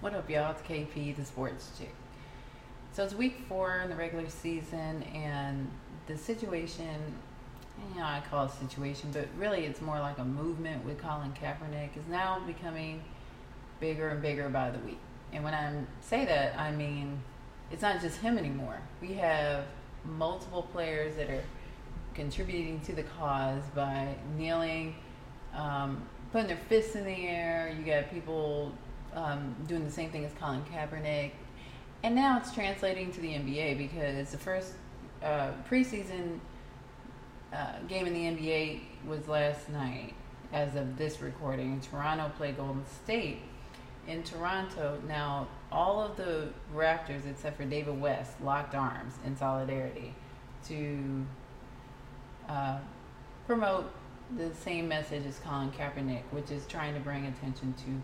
What up, y'all? It's KP, the sports chick. So it's week 4 in the regular season, and the situation, I call it a situation, but really it's more like a movement with Colin Kaepernick, is now becoming bigger and bigger by the week. And when I say that, I mean it's not just him anymore. We have multiple players that are contributing to the cause by kneeling, putting their fists in the air. You got people doing the same thing as Colin Kaepernick. And now it's translating to the NBA because the first preseason game in the NBA was last night as of this recording. Toronto played Golden State in Toronto. Now, all of the Raptors, except for David West, locked arms in solidarity to promote the same message as Colin Kaepernick, which is trying to bring attention to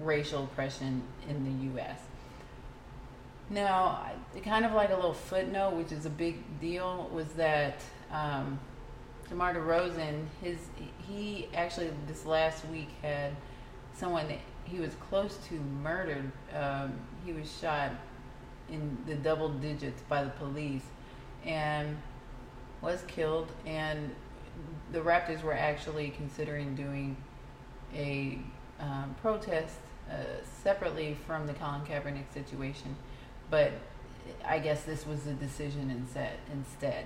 racial oppression in the U.S. Now, kind of like a little footnote, which is a big deal, was that DeMar DeRozan, he actually this last week had someone that he was close to murdered. He was shot in the double digits by the police and was killed, and the Raptors were actually considering doing a protest separately from the Colin Kaepernick situation, but I guess this was the decision instead.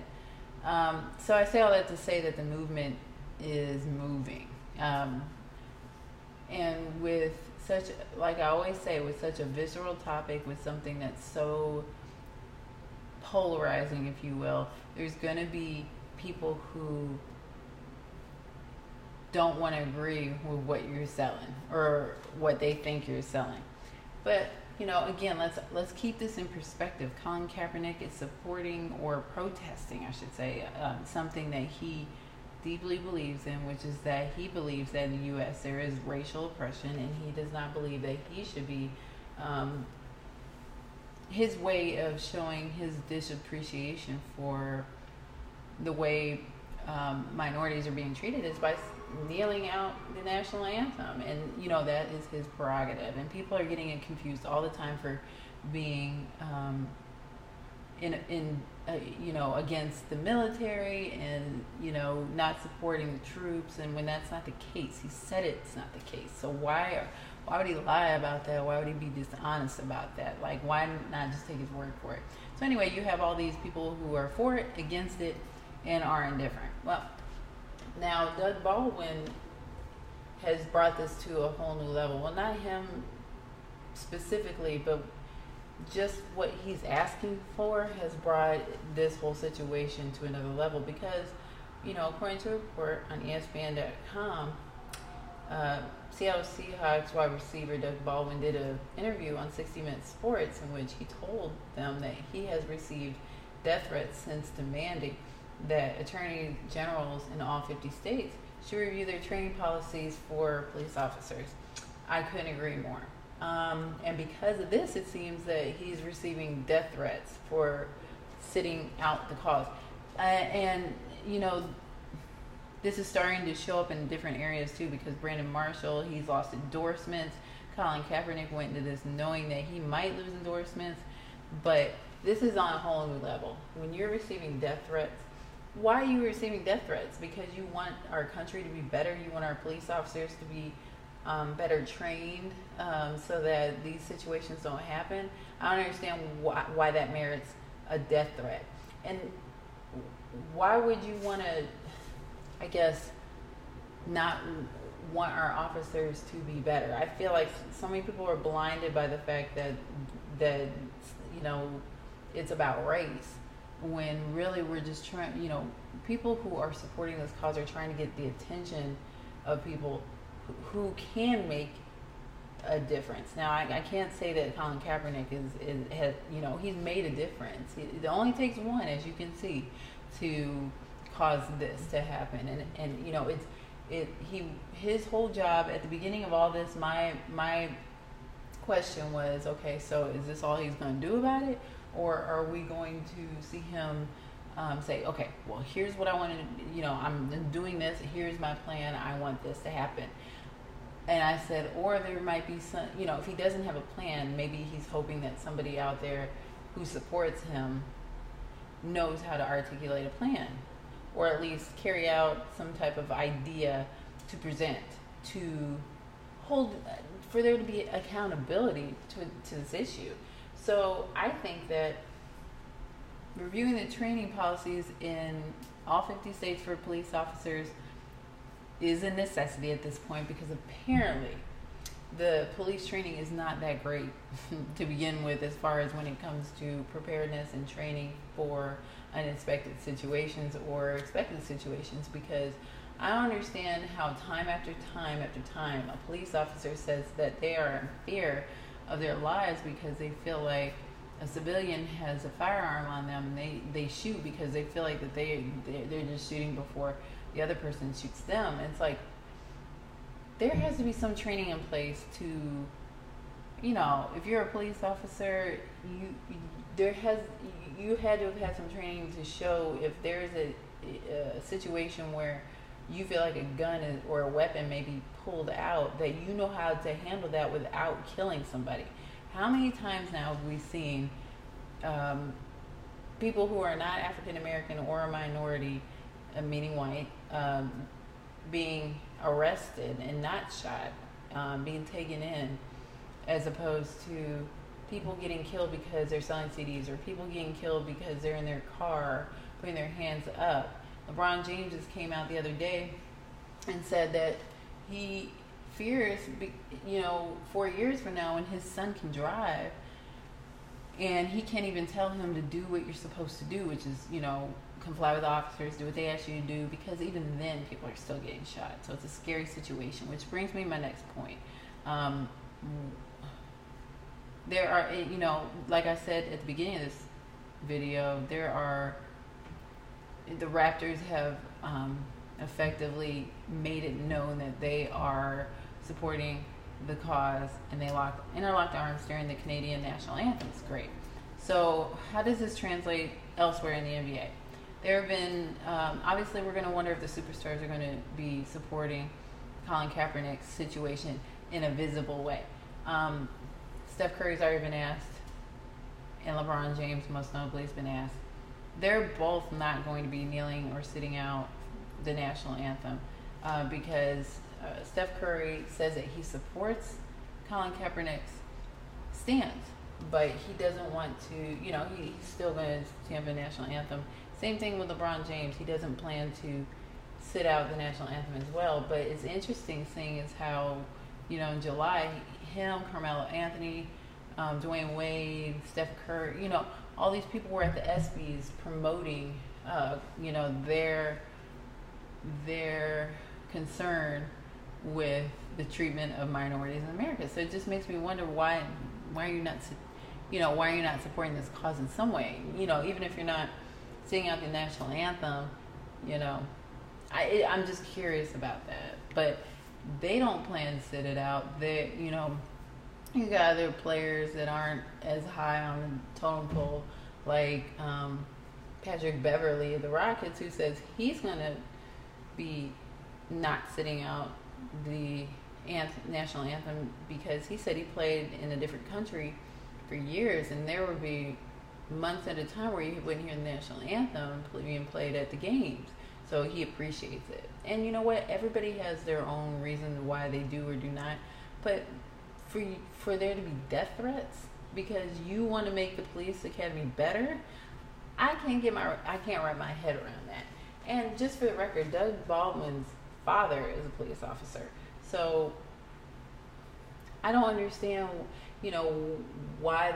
So I say all that to say that the movement is moving, and with such, like I always say, with such a visceral topic, with something that's so polarizing, if you will, there's going to be people who don't want to agree with what you're selling or what they think you're selling. But again, let's keep this in perspective. Colin Kaepernick is supporting or protesting, I should say, something that he deeply believes in, which is that he believes that in the U.S. there is racial oppression, and he does not believe that he should be. His way of showing his disappreciation for the way minorities are being treated is by kneeling out the national anthem, and that is his prerogative. And people are getting it confused all the time for being against the military and not supporting the troops, and when that's not the case. He said it's not the case. So why would he lie about that? Why would he be dishonest about that? Like, why not just take his word for it? So anyway, you have all these people who are for it, against it, and are indifferent. Well, now Doug Baldwin has brought this to a whole new level. Well, not him specifically, but just what he's asking for has brought this whole situation to another level because, according to a report on ESPN.com, Seattle Seahawks wide receiver Doug Baldwin did an interview on 60 Minutes Sports in which he told them that he has received death threats since demanding that attorney generals in all 50 states should review their training policies for police officers. I couldn't agree more. And because of this, it seems that he's receiving death threats for sitting out the cause. This is starting to show up in different areas too, because Brandon Marshall, he's lost endorsements. Colin Kaepernick went into this knowing that he might lose endorsements, but this is on a whole new level. When you're receiving death threats, why are you receiving death threats? Because you want our country to be better. You want our police officers to be better trained so that these situations don't happen. I don't understand why that merits a death threat. And why would you want to, I guess, not want our officers to be better? I feel like so many people are blinded by the fact that it's about race, when really we're just trying, people who are supporting this cause are trying to get the attention of people who can make a difference. Now, I can't say that Colin Kaepernick has he's made a difference. It only takes one, as you can see, to cause this to happen. And his whole job at the beginning of all this, my question was, okay, so is this all he's going to do about it? Or are we going to see him say, okay, well, here's what I want to, I'm doing this, here's my plan, I want this to happen. And I said, or there might be some, if he doesn't have a plan, maybe he's hoping that somebody out there who supports him knows how to articulate a plan, or at least carry out some type of idea to present, to hold, for there to be accountability to this issue. So I think that reviewing the training policies in all 50 states for police officers is a necessity at this point, because apparently the police training is not that great to begin with, as far as when it comes to preparedness and training for unexpected situations or expected situations. Because I don't understand how time after time after time a police officer says that they are in fear of their lives because they feel like a civilian has a firearm on them, and they shoot because they feel like that they're just shooting before the other person shoots them. And it's like, there has to be some training in place to, if you're a police officer, you had to have had some training to show if there's a situation where you feel like a gun or a weapon may be pulled out, that you know how to handle that without killing somebody. How many times now have we seen people who are not African American or a minority, meaning white, being arrested and not shot, being taken in, as opposed to people getting killed because they're selling CDs, or people getting killed because they're in their car putting their hands up. LeBron James just came out the other day and said that he fears, 4 years from now, when his son can drive, and he can't even tell him to do what you're supposed to do, which is, comply with the officers, do what they ask you to do, because even then people are still getting shot. So it's a scary situation, which brings me to my next point. There are, like I said at the beginning of this video, the Raptors have effectively made it known that they are supporting the cause, and they interlocked arms during the Canadian national anthem. It's great. So how does this translate elsewhere in the NBA? There have been, obviously we're going to wonder if the superstars are going to be supporting Colin Kaepernick's situation in a visible way. Steph Curry's already been asked, and LeBron James most notably has been asked. They're both not going to be kneeling or sitting out the national anthem because Steph Curry says that he supports Colin Kaepernick's stance, but he doesn't want to, he's still going to stand for the national anthem. Same thing with LeBron James. He doesn't plan to sit out the national anthem as well. But it's interesting seeing is how, in July, him, Carmelo Anthony, Dwayne Wade, Steph Curry, all these people were at the ESPYs promoting, their concern with the treatment of minorities in America. So it just makes me wonder why are you not, why are you not supporting this cause in some way? Even if you're not singing out the national anthem, I'm just curious about that. But they don't plan to sit it out. They, you got other players that aren't as high on the totem pole, like Patrick Beverly of the Rockets, who says he's going to be not sitting out the national anthem because he said he played in a different country for years, and there would be months at a time where you wouldn't hear the national anthem being played at the games. So he appreciates it. And you know what? Everybody has their own reason why they do or do not. But for there to be death threats because you want to make the police academy better, I can't wrap my head around that. And just for the record, Doug Baldwin's father is a police officer. So I don't understand, why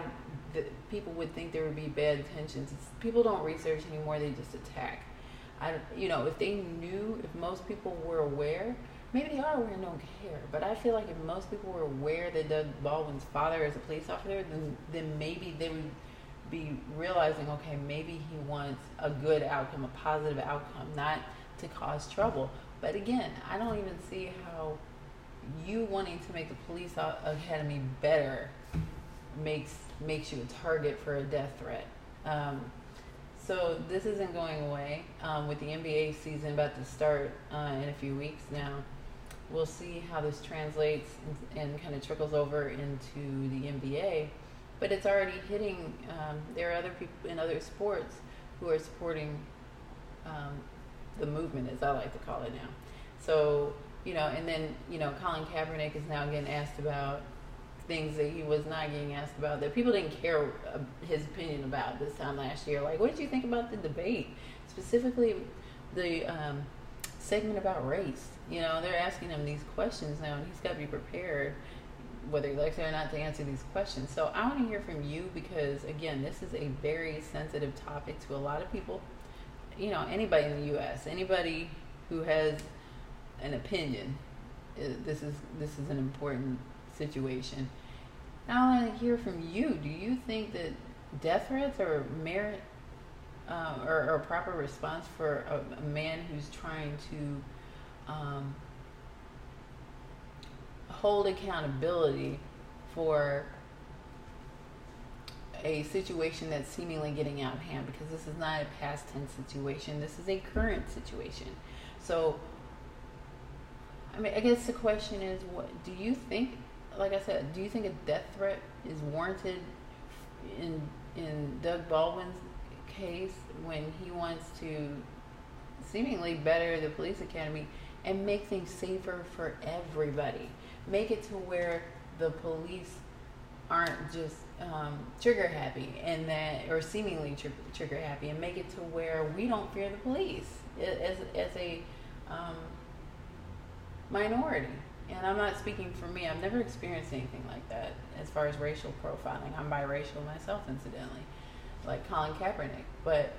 people would think there would be bad intentions. People don't research anymore; they just attack. If they knew, if most people were aware, maybe they are aware and don't care. But I feel like if most people were aware that Doug Baldwin's father is a police officer, then maybe they would be realizing, okay, maybe he wants a good outcome, a positive outcome, not to cause trouble. But again, I don't even see how you wanting to make the police academy better makes you a target for a death threat. So this isn't going away. With the NBA season about to start in a few weeks now, we'll see how this translates and kind of trickles over into the NBA. But it's already hitting. There are other people in other sports who are supporting the movement, as I like to call it now. So, and then, Colin Kaepernick is now getting asked about things that he was not getting asked about, that people didn't care his opinion about this time last year. Like, what did you think about the debate? Specifically, the segment about race. They're asking him these questions now, and he's got to be prepared, whether he likes it or not, to answer these questions. So I want to hear from you because, again, this is a very sensitive topic to a lot of people. Anybody in the U.S., anybody who has an opinion, this is an important situation. Now I want to hear from you. Do you think that death threats are merit or a proper response for a man who's trying to hold accountability for a situation that's seemingly getting out of hand? Because this is not a past tense situation. This is a current situation. So, I guess the question is, what do you think? Like I said, do you think a death threat is warranted in Doug Baldwin's case when he wants to seemingly better the police academy and make things safer for everybody? Make it to where the police aren't just trigger happy or seemingly trigger happy, and make it to where we don't fear the police as a minority. And I'm not speaking for me. I've never experienced anything like that as far as racial profiling. I'm biracial myself, incidentally, like Colin Kaepernick. But,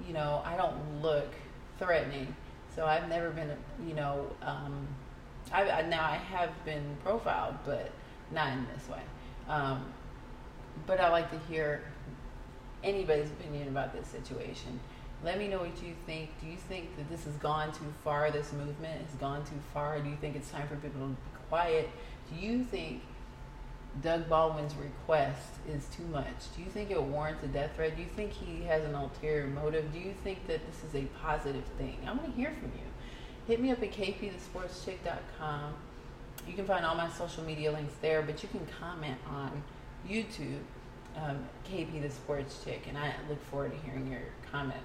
I don't look threatening. So I've never been, I have been profiled, but not in this way. But I like to hear anybody's opinion about this situation. Let me know what you think. Do you think that this has gone too far? This movement has gone too far? Do you think it's time for people to be quiet? Do you think Doug Baldwin's request is too much? Do you think it warrants a death threat? Do you think he has an ulterior motive? Do you think that this is a positive thing? I want to hear from you. Hit me up at kpthesportschick.com. You can find all my social media links there, but you can comment on YouTube, KP the Sports Chick, and I look forward to hearing your comments.